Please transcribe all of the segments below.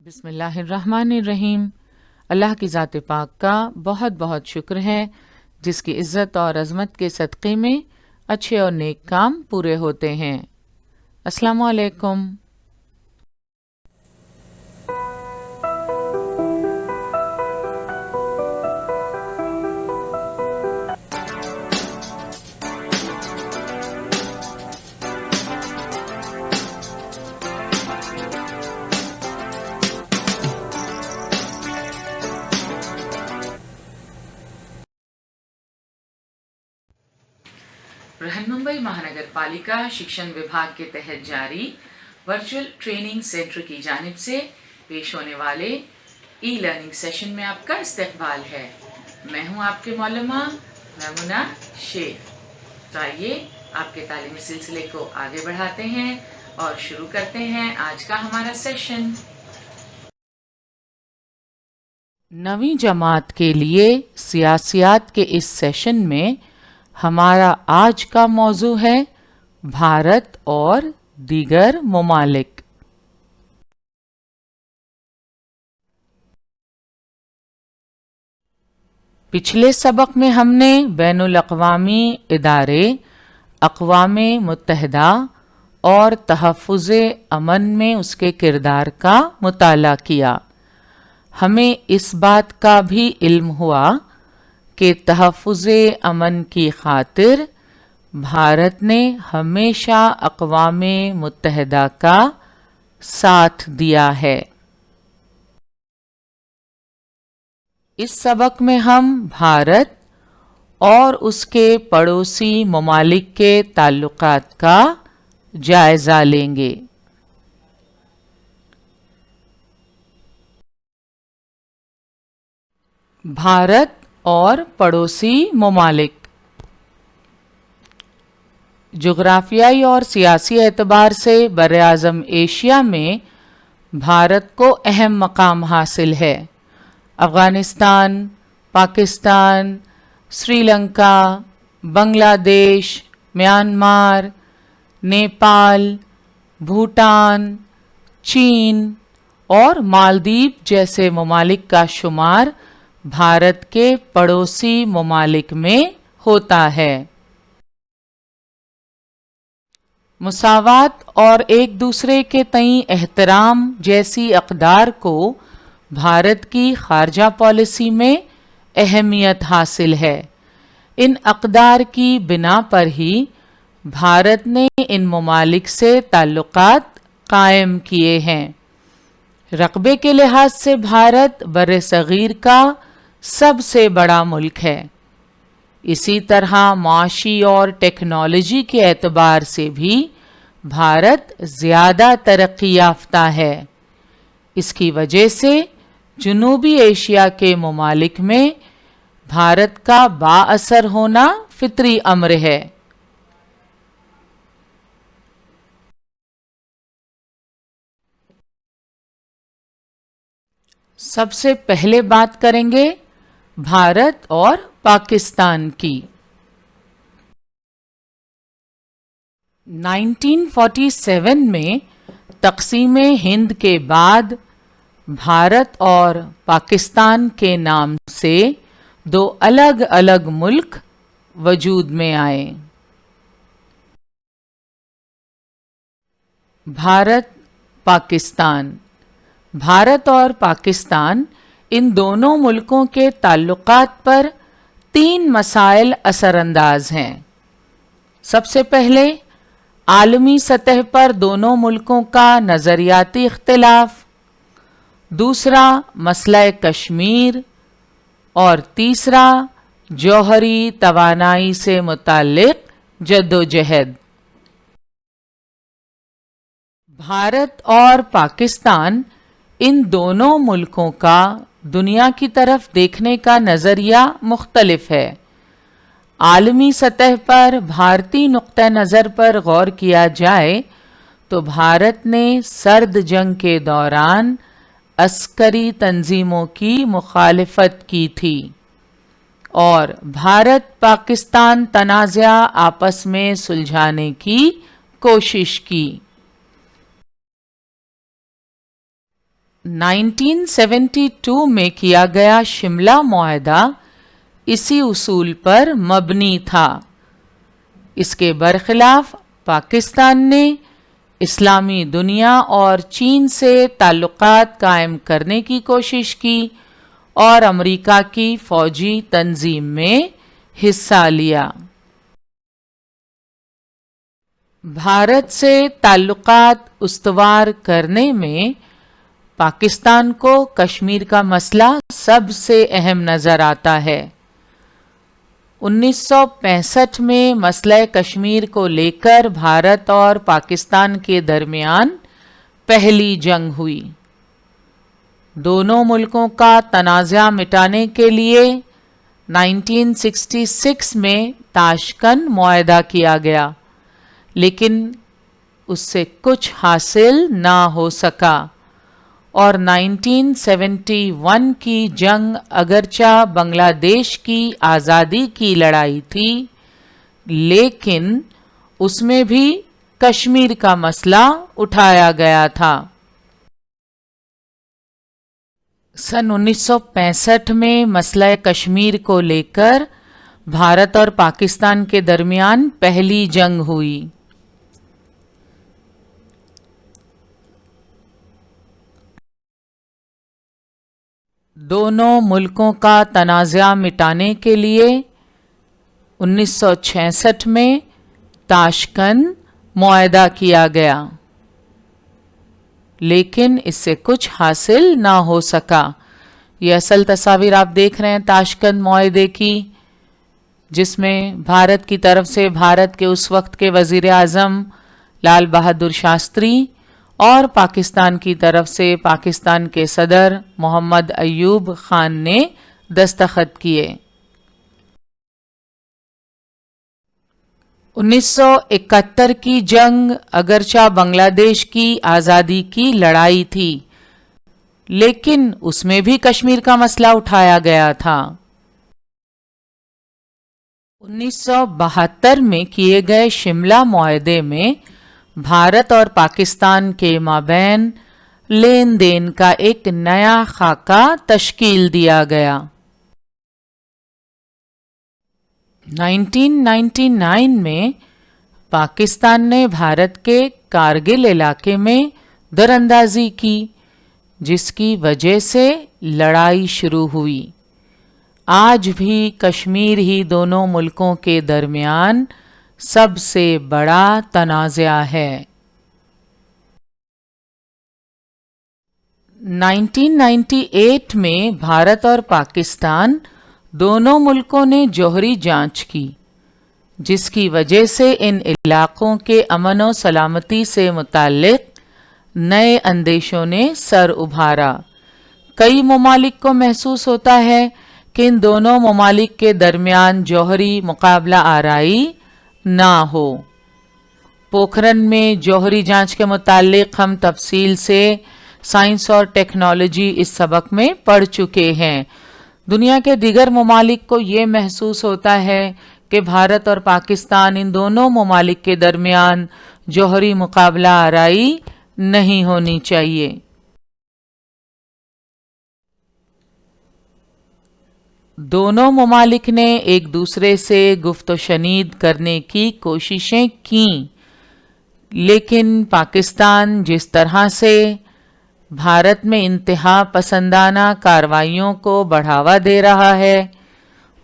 बिस्मिल्लाहिर्रहमानिर्रहीम। अल्लाह की ज़ात पाक का बहुत बहुत शुक्र है जिसकी इज़्ज़त और अज़मत के सदक़े में अच्छे और नेक काम पूरे होते हैं। अस्सलामु अलैकुम। बृहन्मुंबई महानगर पालिका शिक्षण विभाग के तहत जारी वर्चुअल ट्रेनिंग सेंटर की जानिब से पेश होने वाले ई लर्निंग सेशन में आपका इस्तकबाल है। मैं हूं आपके मौलमा मैमुना शेख। तो आइए आपके तालीमी सिलसिले को आगे बढ़ाते हैं और शुरू करते हैं आज का हमारा सेशन। नवीं जमात के लिए सियासियात के इस सेशन में हमारा आज का मौजू है भारत और दीगर ममालिक। पिछले सबक में हमने बैनुल अक़वामी इदारे अक़वाम मुत्तहिदा और तहफ़्फ़ुज़े अमन में उसके किरदार का मुताला किया। हमें इस बात का भी इल्म हुआ कि तहफ़्फ़ुज़े अमन की खातिर भारत ने हमेशा अक़वाम मुत्तहिदा का साथ दिया है। इस सबक में हम भारत और उसके पड़ोसी ममालिक के ताल्लुकात का जायज़ा लेंगे। भारत और पड़ोसी ममालिक। जोग्राफियाई और सियासी एतबार से बर-ए-आज़म एशिया में भारत को अहम मकाम हासिल है। अफ़गानिस्तान, पाकिस्तान, श्रीलंका, बांग्लादेश, म्यांमार, नेपाल, भूटान, चीन और मालदीव जैसे ममालिक का शुमार भारत के पड़ोसी ममालिक में होता है। मुसावात और एक दूसरे के तईं एहतराम जैसी अक़दार को भारत की ख़ारजा पॉलिसी में अहमियत हासिल है। इन अक़दार की बिना पर ही भारत ने इन ममालिक से ताल्लुकात कायम किए हैं। रक़बे के लिहाज से भारत बर-ए-सग़ीर का सबसे बड़ा मुल्क है। इसी तरह माशी और टेक्नोलॉजी के एतबार से भी भारत ज़्यादा तरक्की याफ्ता है। इसकी वजह से जनूबी एशिया के ममालिक में भारत का बाअसर होना फितरी अम्र है। सबसे पहले बात करेंगे भारत और पाकिस्तान की। 1947 में तक़सीम हिंद के बाद भारत और पाकिस्तान के नाम से दो अलग अलग मुल्क वजूद में आए। भारत पाकिस्तान। भारत और पाकिस्तान इन दोनों मुल्कों के ताल्लुकात पर तीन मसाइल असरअंदाज हैं। सबसे पहले आलमी सतह पर दोनों मुल्कों का नज़रियाती इख्तिलाफ, दूसरा मसला कश्मीर और तीसरा जौहरी तवानाई से मुताल्लिक जद्दोजहद। भारत और पाकिस्तान इन दोनों मुल्कों का दुनिया की तरफ देखने का नज़रिया मुख्तलिफ है। आलमी सतह पर भारतीय नुक्ता नज़र पर गौर किया जाए तो भारत ने सर्द जंग के दौरान अस्करी तंजीमों की मुखालिफत की थी और भारत पाकिस्तान तनाज़ा आपस में सुलझाने की कोशिश की। 1972 में किया गया शिमला मुआहदा इसी उसूल पर मबनी था। इसके बरखिलाफ पाकिस्तान ने इस्लामी दुनिया और चीन से ताल्लुकात कायम करने की कोशिश की और अमेरिका की फौजी तंजीम में हिस्सा लिया। भारत से ताल्लुकात उस्तवार करने में पाकिस्तान को कश्मीर का मसला सबसे अहम नजर आता है। 1965 में मसला कश्मीर को लेकर भारत और पाकिस्तान के दरमियान पहली जंग हुई। दोनों मुल्कों का तनाज़ा मिटाने के लिए 1966 में ताशकंद मुआहदा किया गया, लेकिन उससे कुछ हासिल ना हो सका और 1971 की जंग अगरचा बांग्लादेश की आज़ादी की लड़ाई थी, लेकिन उसमें भी कश्मीर का मसला उठाया गया था। सन 1965 में मसला कश्मीर को लेकर भारत और पाकिस्तान के दरमियान पहली जंग हुई। दोनों मुल्कों का तनाज़ा मिटाने के लिए 1966 में ताशकंद मुआहदा किया गया, लेकिन इससे कुछ हासिल ना हो सका। ये असल तस्वीर आप देख रहे हैं ताशकंद मुआहदे की, जिसमें भारत की तरफ से भारत के उस वक्त के वजीर आज़म लाल बहादुर शास्त्री और पाकिस्तान की तरफ से पाकिस्तान के सदर मोहम्मद अयूब खान ने दस्तखत किए। 1971 की जंग अगरचा बांग्लादेश की आज़ादी की लड़ाई थी, लेकिन उसमें भी कश्मीर का मसला उठाया गया था। 1972 में किए गए शिमला मुआहदे में भारत और पाकिस्तान के माबैन लेन देन का एक नया खाका तश्कील दिया गया। 1999 में पाकिस्तान ने भारत के कारगिल इलाके में दरअंदाजी की, जिसकी वजह से लड़ाई शुरू हुई। आज भी कश्मीर ही दोनों मुल्कों के दरमियान सबसे बड़ा तनाज़ा है। 1998 में भारत और पाकिस्तान दोनों मुल्कों ने जौहरी जांच की, जिसकी वजह से इन इलाकों के अमन और सलामती से मुताल्लिक नए अंदेशों ने सर उभारा। कई ममालिक को महसूस होता है कि इन दोनों ममालिक के दरमियान जौहरी मुकाबला आराई ना हो। पोखरन में जौहरी जांच के मुताल्लिक हम तफसील से साइंस और टेक्नोलॉजी इस सबक में पढ़ चुके हैं। दुनिया के दीगर ममालिक को ये महसूस होता है कि भारत और पाकिस्तान इन दोनों ममालिक के दरमियान जौहरी मुकाबला आराई नहीं होनी चाहिए। दोनों ममालिक ने एक दूसरे से गुफ्त शनीद करने की कोशिशें की, लेकिन पाकिस्तान जिस तरह से भारत में इंतहा पसंदाना कार्रवाइयों को बढ़ावा दे रहा है,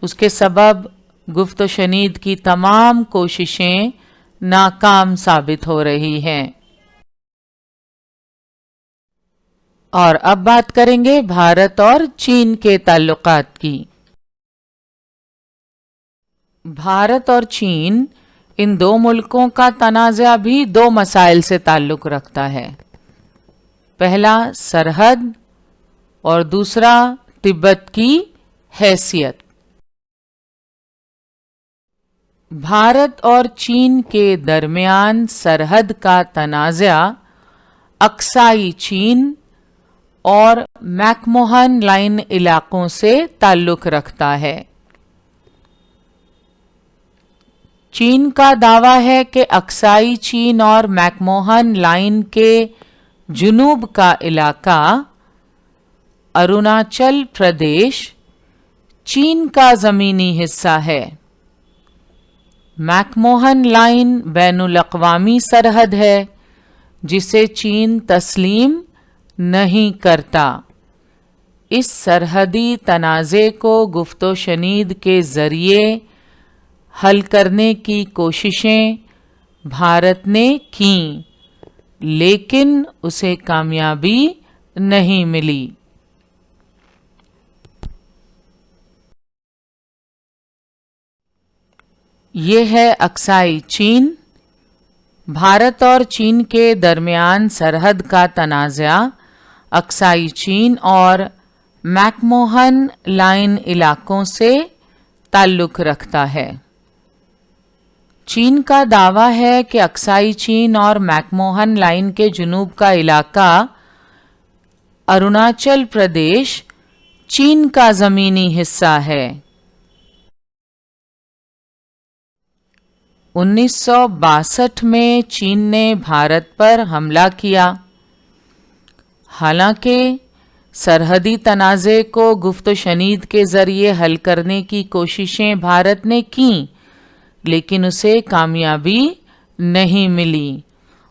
उसके सबब गुफ्त शनीद की तमाम कोशिशें नाकाम साबित हो रही हैं। और अब बात करेंगे भारत और चीन के ताल्लुकात की। भारत और चीन इन दो मुल्कों का तनाज़ा भी दो मसाइल से ताल्लुक रखता है। पहला सरहद और दूसरा तिब्बत की हैसियत। भारत और चीन के दरमियान सरहद का तनाज़ा अक्साई चीन और मैकमोहन लाइन इलाकों से ताल्लुक रखता है। चीन का दावा है कि अक्साई चीन और मैकमोहन लाइन के जुनूब का इलाका अरुणाचल प्रदेश चीन का ज़मीनी हिस्सा है। मैकमोहन लाइन बैनुल अक़वामी सरहद है जिसे चीन तस्लीम नहीं करता। इस सरहदी तनाज़े को गुफ्तो शनीद के ज़रिए हल करने की कोशिशें भारत ने की, लेकिन उसे कामयाबी नहीं मिली। ये है अक्साई चीन। भारत और चीन के दरमियान सरहद का तनाज़ा अक्साई चीन और मैकमोहन लाइन इलाकों से ताल्लुक़ रखता है। चीन का दावा है कि अक्साई चीन और मैकमोहन लाइन के जुनूब का इलाका अरुणाचल प्रदेश चीन का ज़मीनी हिस्सा है। 1962 में चीन ने भारत पर हमला किया। हालांकि सरहदी तनाज़े को गुफ्त शनीद के ज़रिए हल करने की कोशिशें भारत ने की, लेकिन उसे कामयाबी नहीं मिली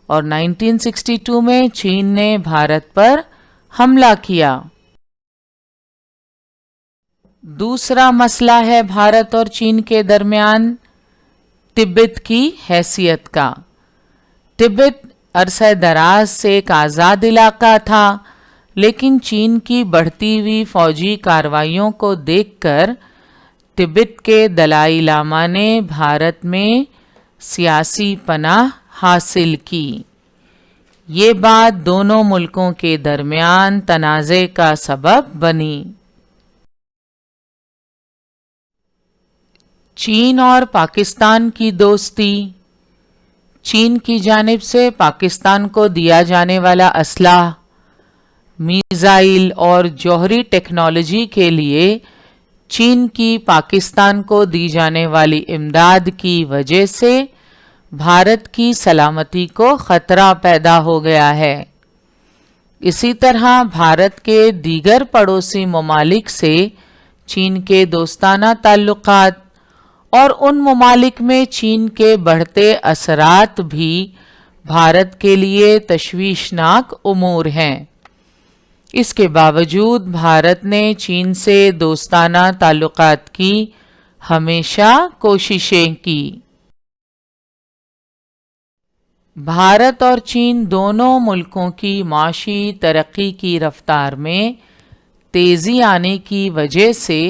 और 1962 में चीन ने भारत पर हमला किया। दूसरा मसला है भारत और चीन के दरमियान तिब्बत की हैसियत का। तिब्बत अरसे दराज से एक आज़ाद इलाका था, लेकिन चीन की बढ़ती हुई फौजी कार्रवाइयों को देखकर तिब्बत के दलाई लामा ने भारत में सियासी पनाह हासिल की। ये बात दोनों मुल्कों के दरमियान तनाज़े का सबब बनी। चीन और पाकिस्तान की दोस्ती। चीन की जानिब से पाकिस्तान को दिया जाने वाला असलाह, मिसाइल और जौहरी टेक्नोलॉजी के लिए चीन की पाकिस्तान को दी जाने वाली इमदाद की वजह से भारत की सलामती को ख़तरा पैदा हो गया है। इसी तरह भारत के दीगर पड़ोसी ममालिक से चीन के दोस्ताना ताल्लुकात और उन ममालिक में चीन के बढ़ते असरात भी भारत के लिए तशवीशनाक उमूर हैं। इसके बावजूद भारत ने चीन से दोस्ताना ताल्लुकात की हमेशा कोशिशें की। भारत और चीन दोनों मुल्कों की माशी तरक्की की रफ्तार में तेज़ी आने की वजह से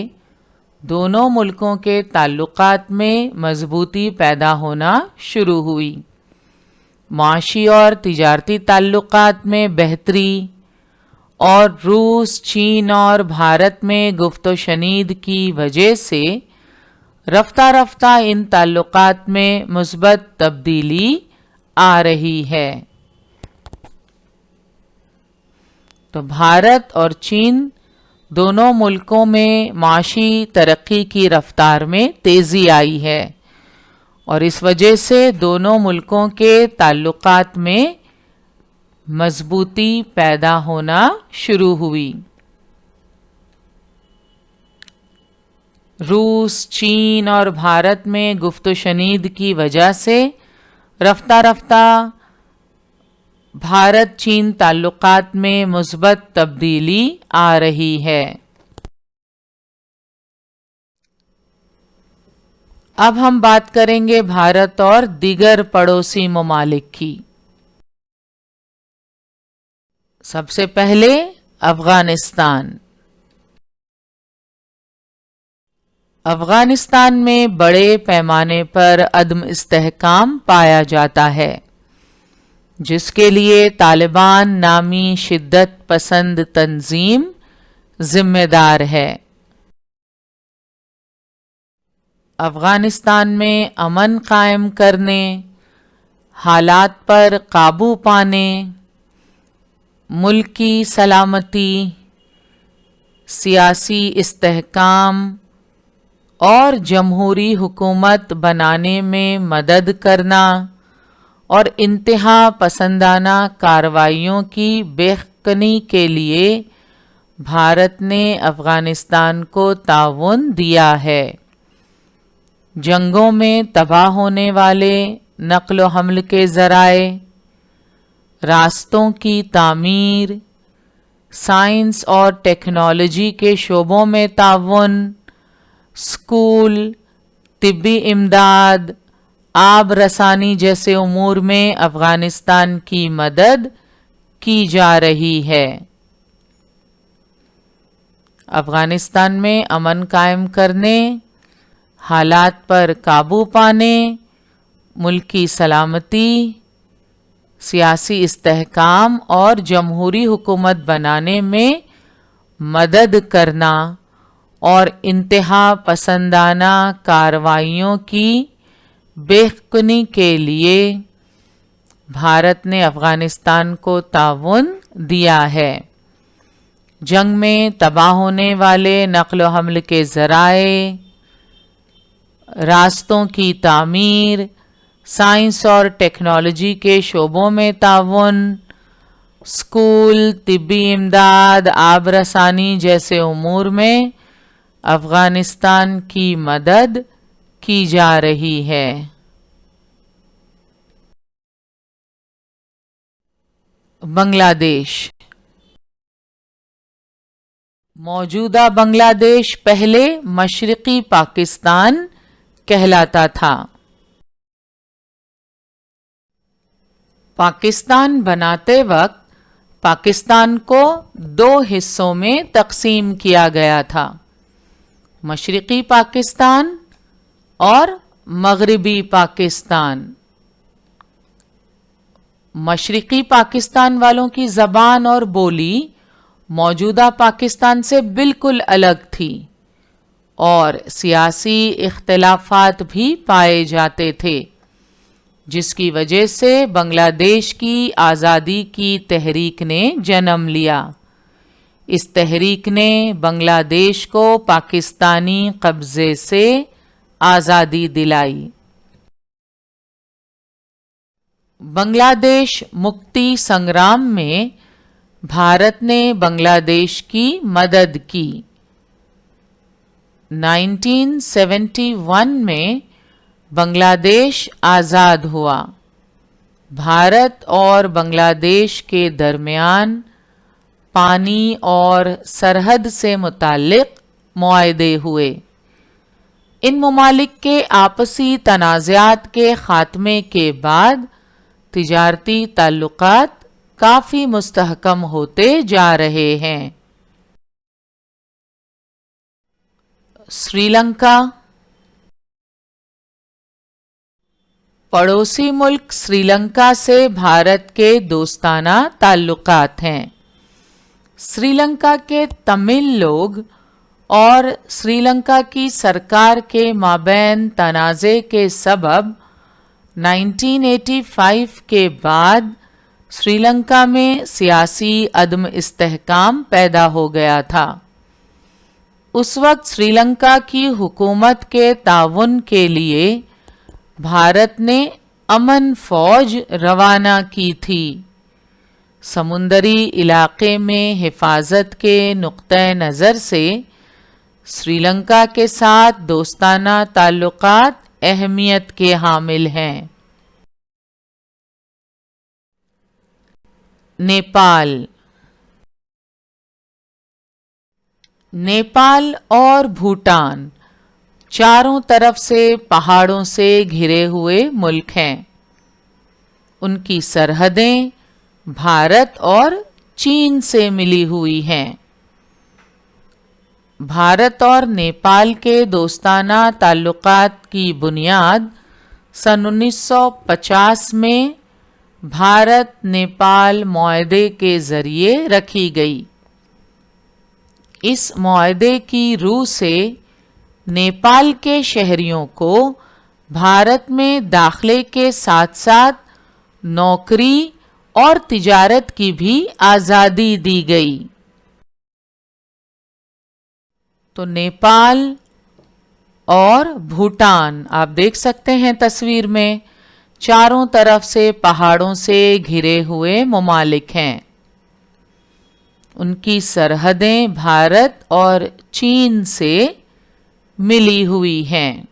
दोनों मुल्कों के ताल्लुकात में मजबूती पैदा होना शुरू हुई। माशी और तिजारती ताल्लुकात में बेहतरी और रूस, चीन और भारत में गुफ्तो शनीद की वजह से रफ्ता रफ्ता इन ताल्लुकात में मुस्बत तब्दीली आ रही है। तो भारत और चीन दोनों मुल्कों में माशी तरक्की की रफ्तार में तेज़ी आई है और इस वजह से दोनों मुल्कों के ताल्लुकात में मजबूती पैदा होना शुरू हुई। रूस, चीन और भारत में गुफ्तो शनीद की वजह से रफ्ता रफ्ता भारत चीन ताल्लुकात में मुस्बत तब्दीली आ रही है। अब हम बात करेंगे भारत और दीगर पड़ोसी ममालिक की। सबसे पहले अफगानिस्तान। अफगानिस्तान में बड़े पैमाने पर अदम इस्तेहकाम पाया जाता है, जिसके लिए तालिबान नामी शिद्दत पसंद तंजीम जिम्मेदार है। अफगानिस्तान में अमन कायम करने, हालात पर काबू पाने, मुल्क की सलामती, सियासी इस्तेहकाम और जमहूरी हुकूमत बनाने में मदद करना और इंतहा पसंदाना कार्रवाइयों की बेखनी के लिए भारत ने अफगानिस्तान को ताउन दिया है। जंगों में तबाह होने वाले नक्ल हमल के ज़राए, रास्तों की तामीर, साइंस और टेक्नोलॉजी के शोबों में ताउन, स्कूल, तिब्बी इमदाद, आब रसानी जैसे उमूर में अफगानिस्तान की मदद की जा रही है। अफगानिस्तान में अमन कायम करने, हालात पर काबू पाने, मुल्क की सलामती, सियासी इस्तेहकाम और जमहूरी हुकूमत बनाने में मदद करना और इंतहा पसंदाना कार्रवाइयों की बेखुनी के लिए भारत ने अफगानिस्तान को ताउन दिया है। जंग में तबाह होने वाले नक्ल हमल के ज़राए, रास्तों की तामीर, साइंस और टेक्नोलॉजी के शोबों में ताउन, स्कूल, तिब्बी इमदाद, आब रसानी जैसे उमूर में अफगानिस्तान की मदद की जा रही है। बांग्लादेश। मौजूदा बांग्लादेश पहले मशरक़ी पाकिस्तान कहलाता था। पाकिस्तान बनाते वक्त पाकिस्तान को दो हिस्सों में तकसीम किया गया था, मशरक़ी पाकिस्तान और मगरबी पाकिस्तान। मशरक़ी पाकिस्तान वालों की ज़बान और बोली मौजूदा पाकिस्तान से बिल्कुल अलग थी और सियासी इख्तिलाफात भी पाए जाते थे, जिसकी वजह से बांग्लादेश की आज़ादी की तहरीक ने जन्म लिया। इस तहरीक ने बांग्लादेश को पाकिस्तानी कब्ज़े से आज़ादी दिलाई। बांग्लादेश मुक्ति संग्राम में भारत ने बांग्लादेश की मदद की। 1971 में बांग्लादेश आज़ाद हुआ। भारत और बांग्लादेश के दरमियान पानी और सरहद से मुताल्लिक़ मुआहदे हुए। इन ममालिक के आपसी तनाज़ात के ख़ात्मे के बाद तिजारती ताल्लुकात काफ़ी मुस्तहकम होते जा रहे हैं। श्रीलंका। पड़ोसी मुल्क श्रीलंका से भारत के दोस्ताना ताल्लुकात हैं। श्रीलंका के तमिल लोग और श्रीलंका की सरकार के माबैन तनाज़े के सबब 1985 के बाद श्रीलंका में सियासी अदम इस्तेहकाम पैदा हो गया था। उस वक्त श्रीलंका की हुकूमत के ताउन के लिए भारत ने अमन फौज रवाना की थी। समुंदरी इलाके में हिफाजत के नुक्ते नज़र से श्रीलंका के साथ दोस्ताना ताल्लुकात अहमियत के हामिल हैं। नेपाल। नेपाल और भूटान चारों तरफ से पहाड़ों से घिरे हुए मुल्क हैं। उनकी सरहदें भारत और चीन से मिली हुई हैं। भारत और नेपाल के दोस्ताना ताल्लुकात की बुनियाद सन 1950 में भारत नेपाल मुआहदे के ज़रिए रखी गई। इस मुआहदे की रूह से नेपाल के शहरियों को भारत में दाखिले के साथ साथ नौकरी और तिजारत की भी आज़ादी दी गई। तो नेपाल और भूटान आप देख सकते हैं तस्वीर में, चारों तरफ से पहाड़ों से घिरे हुए ममालिक हैं। ان کی سرحدیں بھارت اور چین سے ملی ہوئی ہیں۔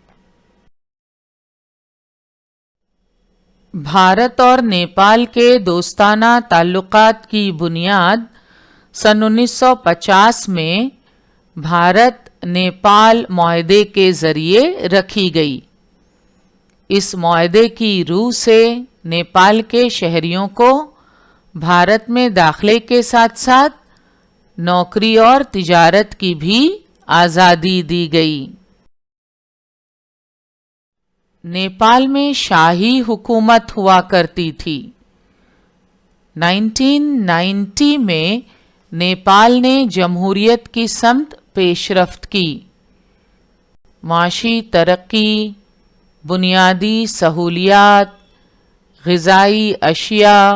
بھارت اور نیپال کے دوستانہ تعلقات کی بنیاد سن 1950 میں بھارت نیپال معاہدے کے ذریعے رکھی گئی۔ اس معاہدے کی روح سے نیپال کے شہریوں کو بھارت میں داخلے کے ساتھ ساتھ نوکری اور تجارت کی بھی آزادی دی گئی۔ نیپال میں شاہی حکومت ہوا کرتی تھی۔ 1990 میں نیپال نے جمہوریت کی سمت پیش رفت کی۔ معاشی ترقی، بنیادی سہولیات، غذائی اشیاء،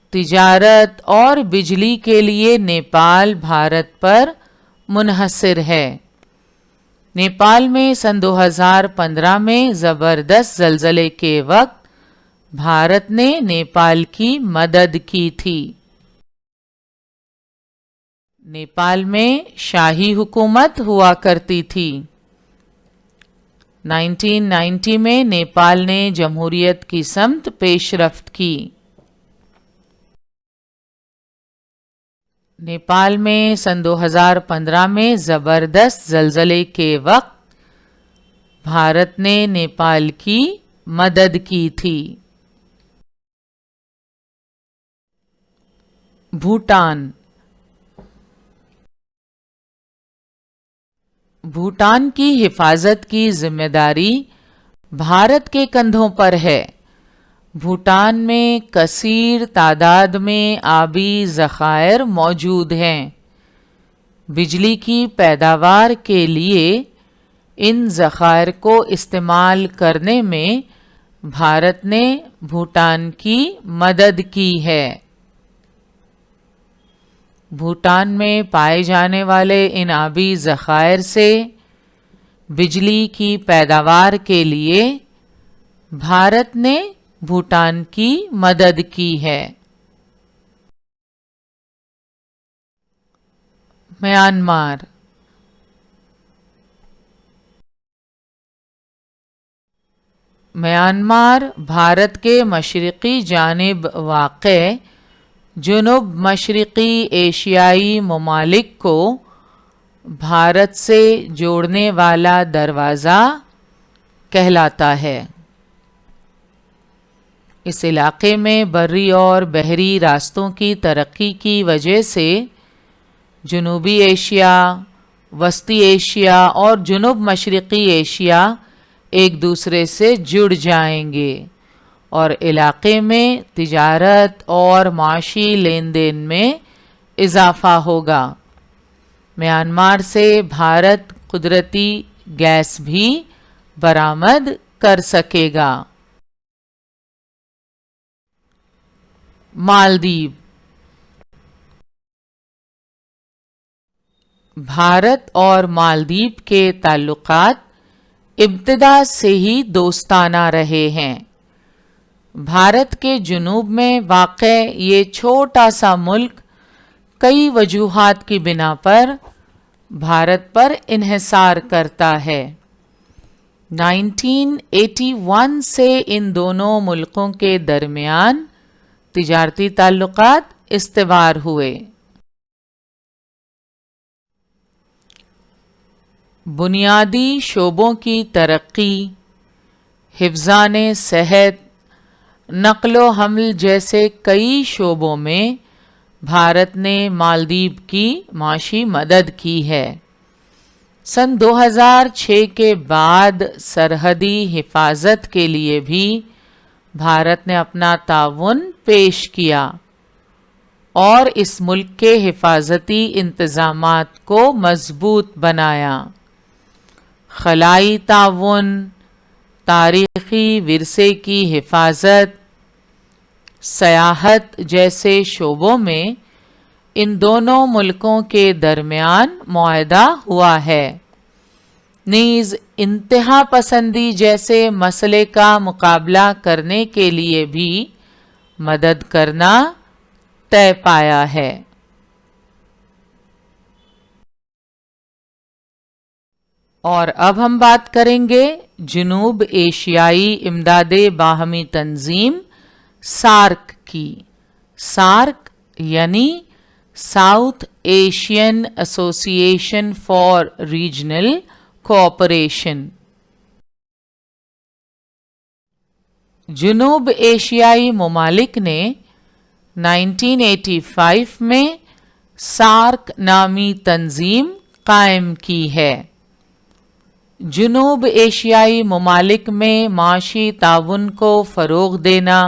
تجارت اور بجلی کے لیے نیپال بھارت پر منحصر ہے۔ نیپال میں سن 2015 میں زبردست زلزلے کے وقت بھارت نے نیپال کی مدد کی تھی۔ نیپال میں شاہی حکومت ہوا کرتی تھی۔ 1990 میں نیپال نے جمہوریت کی سمت پیش رفت کی۔ نیپال میں سن 2015 میں زبردست زلزلے کے وقت بھارت نے نیپال کی مدد کی تھی۔ بھوٹان۔ بھوٹان کی حفاظت کی ذمہ داری بھارت کے کندھوں پر ہے۔ بھوٹان میں کثیر تعداد میں آبی ذخائر موجود ہیں۔ بجلی کی پیداوار کے لیے ان ذخائر کو استعمال کرنے میں بھارت نے بھوٹان کی مدد کی ہے۔ بھوٹان میں پائے جانے والے ان آبی ذخائر سے بجلی کی پیداوار کے لیے بھارت نے بھوٹان کی مدد کی ہے۔ میانمار۔ میانمار بھارت کے مشرقی جانب واقع جنوب مشرقی ایشیائی ممالک کو بھارت سے جوڑنے والا دروازہ کہلاتا ہے۔ اس علاقے میں بری اور بحری راستوں کی ترقی کی وجہ سے جنوبی ایشیا، وسطی ایشیا اور جنوب مشرقی ایشیا ایک دوسرے سے جڑ جائیں گے اور علاقے میں تجارت اور معاشی لین دین میں اضافہ ہوگا۔ میانمار سے بھارت قدرتی گیس بھی برآمد کر سکے گا۔ مالدیپ۔ بھارت اور مالدیپ کے تعلقات ابتدا سے ہی دوستانہ رہے ہیں۔ بھارت کے جنوب میں واقع یہ چھوٹا سا ملک کئی وجوہات کی بنا پر بھارت پر انحصار کرتا ہے۔ 1981 سے ان دونوں ملکوں کے درمیان تجارتی تعلقات استوار ہوئے۔ بنیادی شعبوں کی ترقی، حفظان صحت، نقل و حمل جیسے کئی شعبوں میں بھارت نے مالدیپ کی معاشی مدد کی ہے۔ سن 2006 کے بعد سرحدی حفاظت کے لیے بھی بھارت نے اپنا تعاون پیش کیا اور اس ملک کے حفاظتی انتظامات کو مضبوط بنایا۔ خلائی تعاون، تاریخی ورثے کی حفاظت، سیاحت جیسے شعبوں میں ان دونوں ملکوں کے درمیان معاہدہ ہوا ہے۔ نیز انتہا پسندی جیسے مسئلے کا مقابلہ کرنے کے لیے بھی مدد کرنا طے پایا ہے۔ اور اب ہم بات کریں گے جنوب ایشیائی امداد باہمی تنظیم سارک کی. سارک یعنی ساؤتھ ایشین ایسوسی ایشن فار ریجنل کوآپریشن. جنوب ایشیائی ممالک نے 1985 میں سارک نامی تنظیم قائم کی ہے. جنوب ایشیائی ممالک میں معاشی تعاون کو فروغ دینا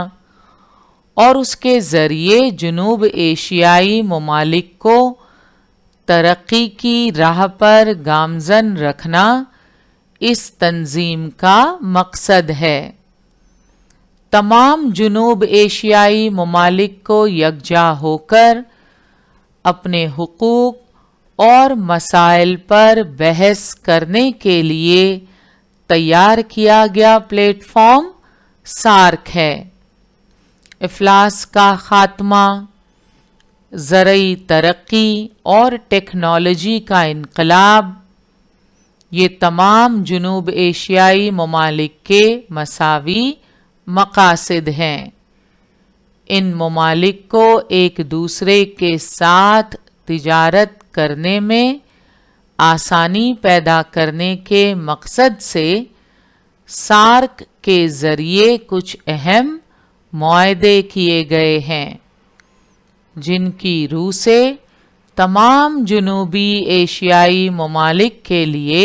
اور اس کے ذریعے جنوب ایشیائی ممالک کو ترقی کی راہ پر گامزن رکھنا اس تنظیم کا مقصد ہے. تمام جنوب ایشیائی ممالک کو یکجا ہو کر اپنے حقوق اور مسائل پر بحث کرنے کے لیے تیار کیا گیا پلیٹ فارم سارک ہے. افلاس کا خاتمہ، زرعی ترقی اور ٹیکنالوجی کا انقلاب، یہ تمام جنوب ایشیائی ممالک کے مساوی مقاصد ہیں. ان ممالک کو ایک دوسرے کے ساتھ تجارت کرنے میں آسانی پیدا کرنے کے مقصد سے سارک کے ذریعے کچھ اہم معاہدے کیے گئے ہیں، جن کی روح سے تمام جنوبی ایشیائی ممالک کے لیے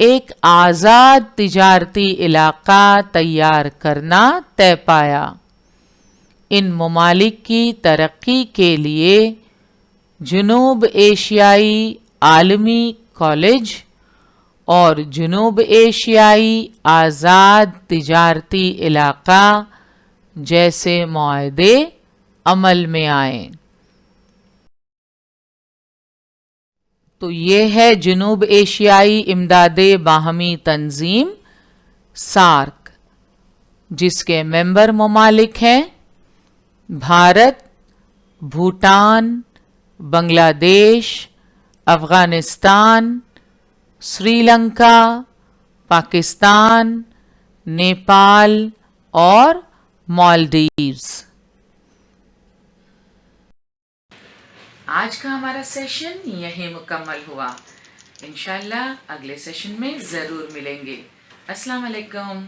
ایک آزاد تجارتی علاقہ تیار کرنا طے پایا. ان ممالک کی ترقی کے لیے جنوب ایشیائی عالمی کالج اور جنوب ایشیائی آزاد تجارتی علاقہ جیسے معاہدے عمل میں آئیں. تو یہ ہے جنوب ایشیائی امداد باہمی تنظیم سارک، جس کے ممبر ممالک ہیں بھارت، بھوٹان، بنگلہ دیش، افغانستان، سری لنکا، پاکستان، نیپال اور مالدیوز. آج کا ہمارا سیشن یہیں مکمل ہوا. انشاءاللہ اگلے سیشن میں ضرور ملیں گے. السلام علیکم.